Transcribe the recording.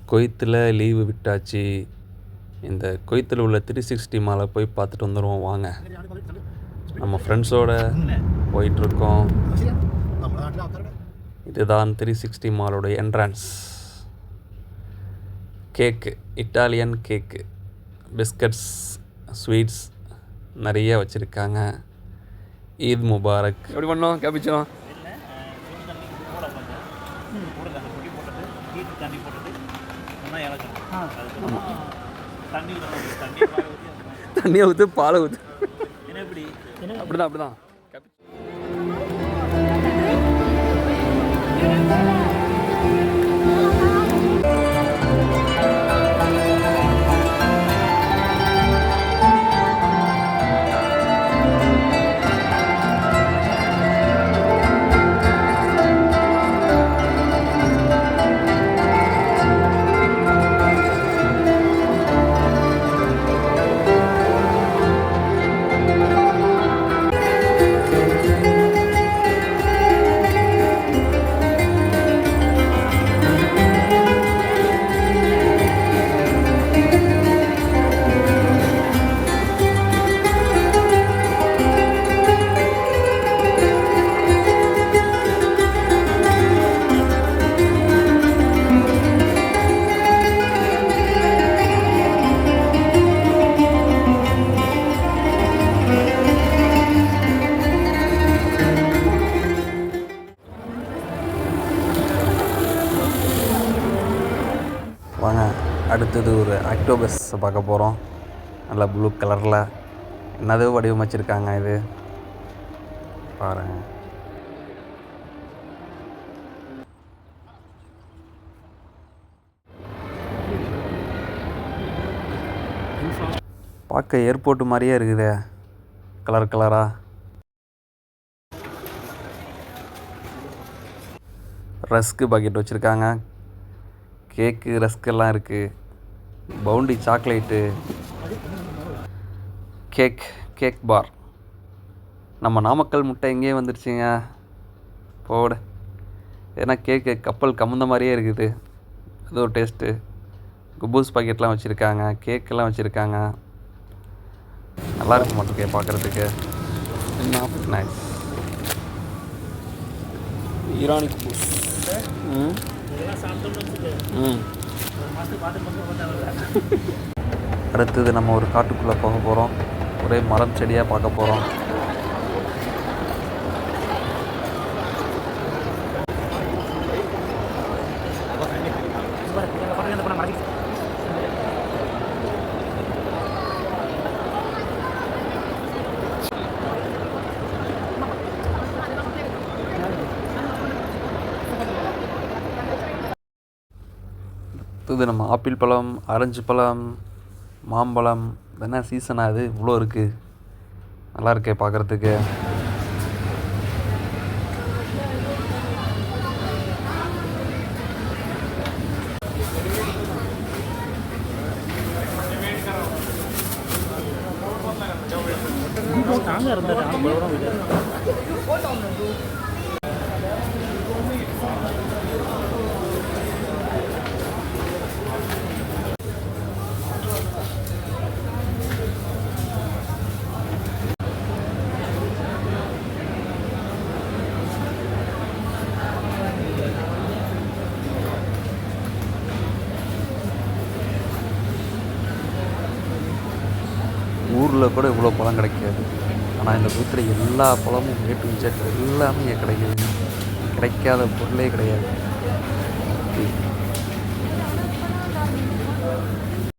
குவைத்தில் லீவு விட்டாச்சு. இந்த குவைத்தில் உள்ள 360 மாலை போய் பார்த்துட்டு வந்துடுவோம் வாங்க. நம்ம ஃப்ரெண்ட்ஸோட போயிட்டுருக்கோம். இதுதான் 360 மாலோட என்ட்ரன்ஸ். கேக்கு, இட்டாலியன் கேக்கு, பிஸ்கட்ஸ், ஸ்வீட்ஸ் நிறைய வச்சுருக்காங்க. ஈத் முபாரக். எப்படி பண்ணோம் கேபிச்சோம்? தண்ணியை ஊற்று, பாலை ஊற்று. அப்படிதான். வாங்க, அடுத்தது ஒரு ஆக்டோபஸ் பார்க்க போகிறோம். நல்லா ப்ளூ கலரில் என்னது வடிவமைச்சிருக்காங்க. இது பாருங்கள். பார்க்க ஏர்போர்ட் மாதிரியே இருக்குது, கலர் கலராக. ரஸ்க்கு பாக்கெட் வச்சுருக்காங்க. கேக்கு, ரஸ்கெல்லாம் இருக்குது. பவுண்டி சாக்லேட்டு, கேக் பார். நம்ம நாமக்கல் முட்டை எங்கேயே வந்துருச்சுங்க. போடு. ஏன்னா கேக்கு கப்பல் கமுந்த மாதிரியே இருக்குது. அது ஒரு டேஸ்ட்டு. குபூஸ் பாக்கெட்லாம் வச்சுருக்காங்க, கேக்கெல்லாம் வச்சுருக்காங்க. நல்லா இருக்க மாட்டேங்க பார்க்குறதுக்கு. நைஸ். ஈரானி குபூஸ். அடுத்தது நம்ம ஒரு காட்டுக்குள்ளே போக போகிறோம். ஒரே மரம் செடியாக பார்க்க போகிறோம். இது நம்ம ஆப்பிள் பழம், ஆரஞ்சு பழம், மாம்பழம். என்ன சீசனாக இது இவ்வளோ இருக்குது. நல்லா இருக்கே பார்க்குறதுக்கு. ஊரில் கூட இவ்வளோ பழம் கிடைக்காது. ஆனால் இந்த வீட்டில் எல்லா பழமும் ஏட்டு விஜெட் எல்லாமே கிடைக்குது. கிடைக்காத பொருளே கிடையாது.